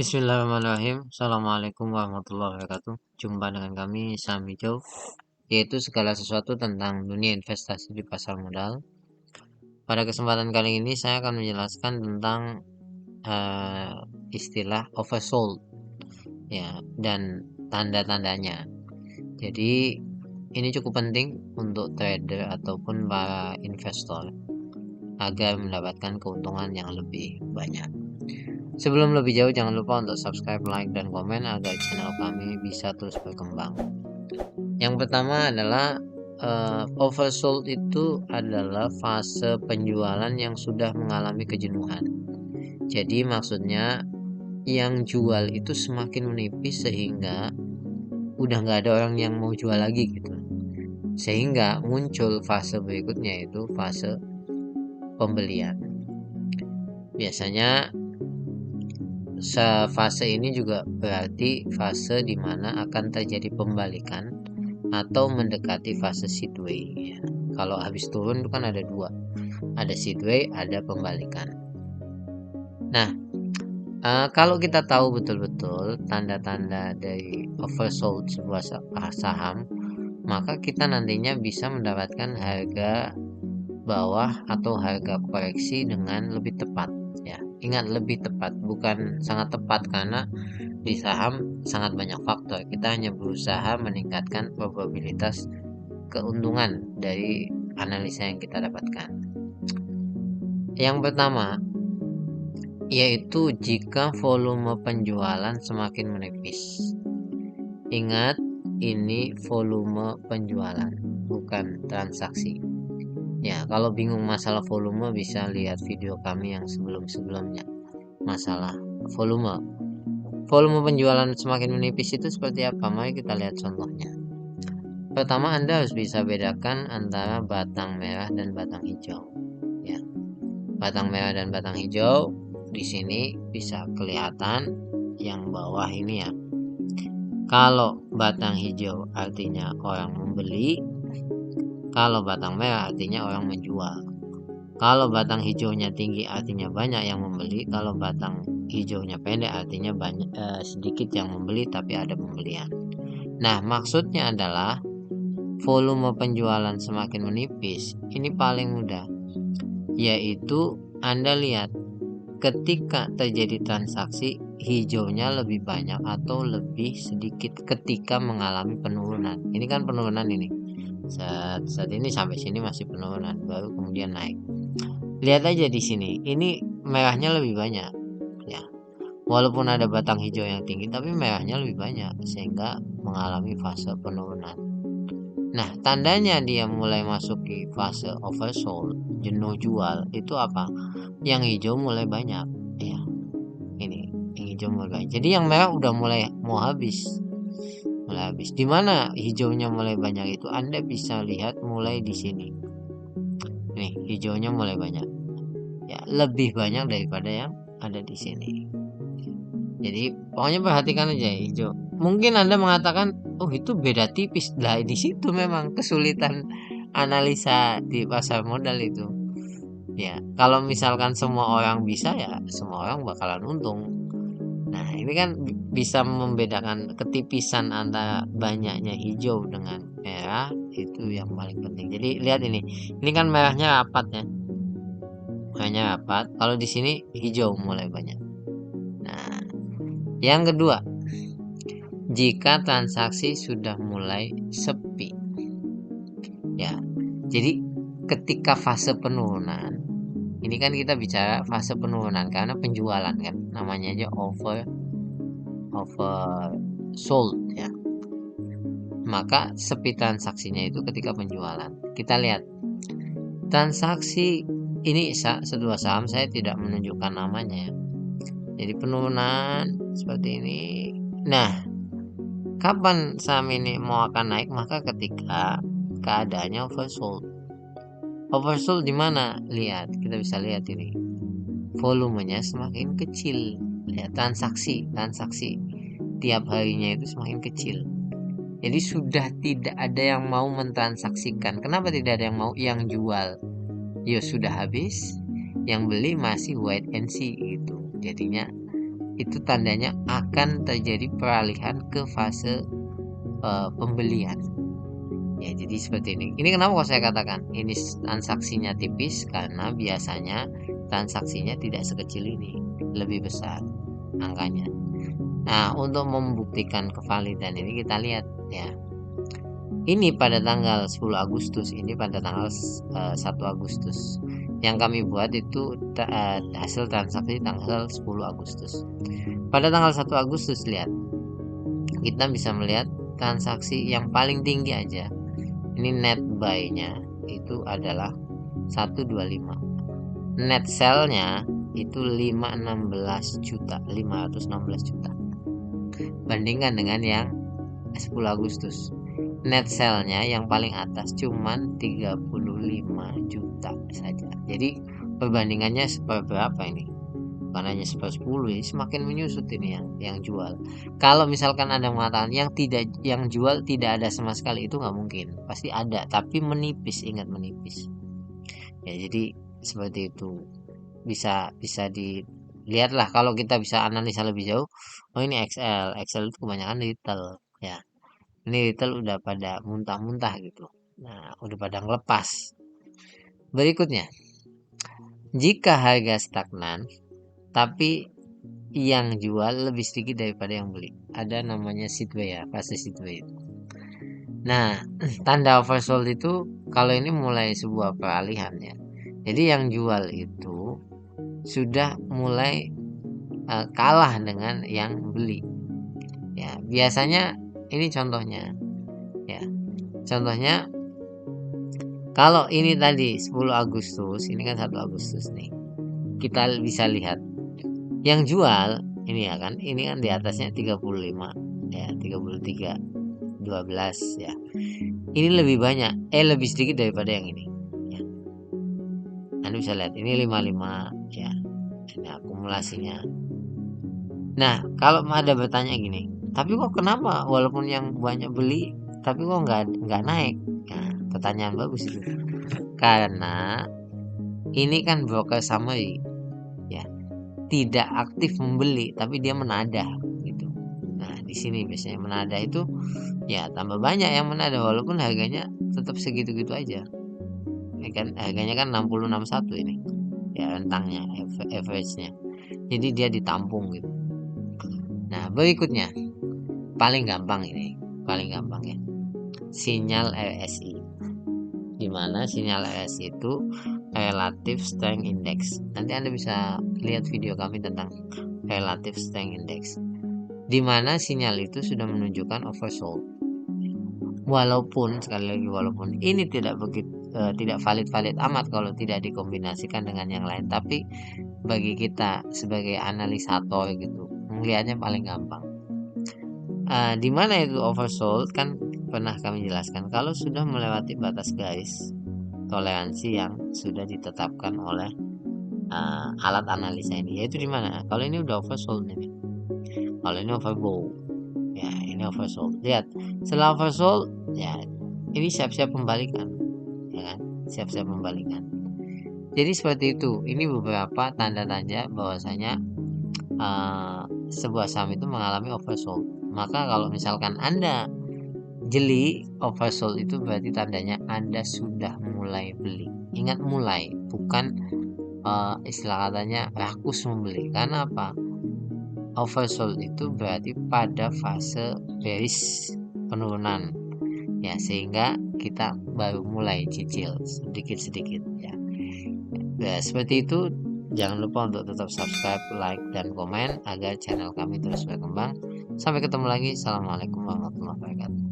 Bismillahirrahmanirrahim. Assalamualaikum warahmatullahi wabarakatuh. Jumpa dengan kami Saham Hijau, yaitu segala sesuatu tentang dunia investasi di pasar modal. Pada kesempatan kali ini saya akan menjelaskan tentang istilah oversold ya dan tanda-tandanya. Jadi ini cukup penting untuk trader ataupun para investor agar mendapatkan keuntungan yang lebih banyak. Sebelum lebih jauh, jangan lupa untuk subscribe, like, dan komen agar channel kami bisa terus berkembang. Yang pertama adalah oversold itu adalah fase penjualan yang sudah mengalami kejenuhan. Jadi maksudnya yang jual itu semakin menipis sehingga udah nggak ada orang yang mau jual lagi gitu. Sehingga muncul fase berikutnya yaitu fase pembelian. Biasanya fase ini juga berarti fase di mana akan terjadi pembalikan atau mendekati fase sideway ya. Kalau habis turun itu kan ada dua, ada sideway, ada pembalikan. Nah, kalau kita tahu betul-betul tanda-tanda dari oversold sebuah saham, maka kita nantinya bisa mendapatkan harga bawah atau harga koreksi dengan lebih tepat ya. Ingat, lebih tepat, bukan sangat tepat, karena di saham sangat banyak faktor. Kita hanya berusaha meningkatkan probabilitas keuntungan dari analisa yang kita dapatkan. Yang pertama yaitu jika volume penjualan semakin menipis. Ingat, ini volume penjualan, bukan transaksi. Ya, kalau bingung masalah volume bisa lihat video kami yang sebelum-sebelumnya. Masalah volume. Volume penjualan semakin menipis itu seperti apa? Mari kita lihat contohnya. Pertama, Anda harus bisa bedakan antara batang merah dan batang hijau. Ya. Batang merah dan batang hijau di sini bisa kelihatan yang bawah ini ya. Kalau batang hijau artinya orang membeli, kalau batang merah artinya orang menjual. Kalau batang hijaunya tinggi artinya banyak yang membeli, kalau batang hijaunya pendek artinya banyak sedikit yang membeli tapi ada pembelian. Nah, maksudnya adalah volume penjualan semakin menipis. Ini paling mudah, yaitu Anda lihat ketika terjadi transaksi hijaunya lebih banyak atau lebih sedikit ketika mengalami penurunan. Ini kan penurunan ini. Saat ini sampai sini masih penurunan, baru kemudian naik. Lihat aja di sini, ini merahnya lebih banyak ya. Walaupun ada batang hijau yang tinggi, tapi merahnya lebih banyak sehingga mengalami fase penurunan. Nah, tandanya dia mulai masuk di fase oversold, jenuh jual, itu apa? Yang hijau mulai banyak ya. Ini yang hijau mulai banyak. Jadi yang merah udah mulai mau habis. Di mana hijaunya mulai banyak itu Anda bisa lihat mulai di sini. Nih, hijaunya mulai banyak. Ya, lebih banyak daripada yang ada di sini. Jadi pokoknya perhatikan aja hijau. Mungkin Anda mengatakan, oh itu beda tipis. Lah di situ memang kesulitan analisa di pasar modal itu. Ya, kalau misalkan semua orang bisa ya semua orang bakalan untung. Nah, ini kan bisa membedakan ketipisan antara banyaknya hijau dengan merah, itu yang paling penting. Jadi lihat ini kan merahnya rapat ya. Merahnya rapat. Kalau di sini hijau mulai banyak. Nah, yang kedua, jika transaksi sudah mulai sepi. Ya. Jadi ketika fase penurunan, ini kan kita bicara fase penurunan karena penjualan kan, namanya aja oversold ya. Maka sepi transaksinya itu ketika penjualan. Kita lihat transaksi ini sebuah saham, saya tidak menunjukkan namanya ya. Jadi penurunan seperti ini. Nah, kapan saham ini mau akan naik? Maka ketika keadaannya oversold. Oversold di mana? Lihat, kita bisa lihat ini. Volumenya semakin kecil. Ya, transaksi tiap harinya itu semakin kecil. Jadi sudah tidak ada yang mau mentransaksikan. Kenapa tidak ada yang mau? Yang jual ya sudah habis, yang beli masih wait and see gitu. Jadinya itu tandanya akan terjadi peralihan ke fase pembelian. Ya, jadi seperti ini. Ini kenapa kok saya katakan ini transaksinya tipis, karena biasanya transaksinya tidak sekecil ini, lebih besar angkanya. Nah, untuk membuktikan kevalidan ini kita lihat ya. Ini pada tanggal 10 Agustus, ini pada tanggal 1 Agustus. Yang kami buat itu hasil transaksi tanggal 10 Agustus. Pada tanggal 1 Agustus lihat, kita bisa melihat transaksi yang paling tinggi aja. Ini net buy-nya itu adalah 125. Net sell-nya itu 516 juta. Bandingkan dengan yang 10 Agustus. Net sell-nya yang paling atas cuman 35 juta saja. Jadi perbandingannya seberapa ini? Bukan hanya 10, ini semakin menyusut ini yang jual. Kalau misalkan Anda mengatakan yang jual tidak ada sama sekali, itu nggak mungkin. Pasti ada, tapi menipis, ingat menipis. Ya, jadi seperti itu. Bisa dilihatlah kalau kita bisa analisa lebih jauh. Oh, ini Excel itu kebanyakan detail ya. Ini retail udah pada muntah-muntah gitu. Nah, udah pada ngelepas. Berikutnya, jika harga stagnan tapi yang jual lebih sedikit daripada yang beli, ada namanya sideway ya, fase sideway. Nah, tanda oversold itu kalau ini mulai sebuah peralihan ya. Jadi yang jual itu sudah mulai kalah dengan yang beli. Ya, biasanya ini contohnya. Ya. Contohnya kalau ini tadi 10 Agustus, ini kan 1 Agustus nih. Kita bisa lihat yang jual ini ya kan, ini kan di atasnya 35 ya, 33 12 ya. Ini lebih banyak, lebih sedikit daripada yang ini ya. Anda bisa lihat ini 55 ya. Ini akumulasinya. Nah, kalau ada bertanya gini, tapi kok kenapa walaupun yang banyak beli tapi kok nggak naik? Nah, pertanyaan bagus itu. Karena ini kan broker summary ya, tidak aktif membeli tapi dia menadah gitu. Nah, di sini biasanya menadah itu ya tambah banyak yang menadah walaupun harganya tetap segitu-gitu aja. Ini kan harganya kan 6061 ini. Ya, rentangnya average-nya. Jadi dia ditampung gitu. Nah, berikutnya paling gampang ya. Sinyal RSI. Di mana sinyal RSI itu Relative Strength Index. Nanti Anda bisa lihat video kami tentang Relative Strength Index. Di mana sinyal itu sudah menunjukkan oversold. Walaupun sekali lagi ini tidak valid amat kalau tidak dikombinasikan dengan yang lain, tapi bagi kita sebagai analisator gitu, melihatnya paling gampang. Di mana itu oversold kan pernah kami jelaskan kalau sudah melewati batas garis toleransi yang sudah ditetapkan oleh alat analisa ini, yaitu di mana? Kalau ini udah oversold ini, kalau ini overbought ya, ini oversold. Lihat, setelah oversold ya, ini siap-siap pembalikan ya kan, siap-siap pembalikan. Jadi seperti itu. Ini beberapa tanda-tanda bahwasanya sebuah saham itu mengalami oversold. Maka kalau misalkan Anda jeli oversold, itu berarti tandanya Anda sudah mulai beli. Ingat, mulai, bukan istilah katanya rakus membeli. Karena apa? Oversold itu berarti pada fase bearish, penurunan ya, sehingga kita baru mulai cicil sedikit-sedikit ya. Ya, seperti itu. Jangan lupa untuk tetap subscribe, like, dan komen agar channel kami terus berkembang. Sampai ketemu lagi. Assalamualaikum warahmatullahi wabarakatuh.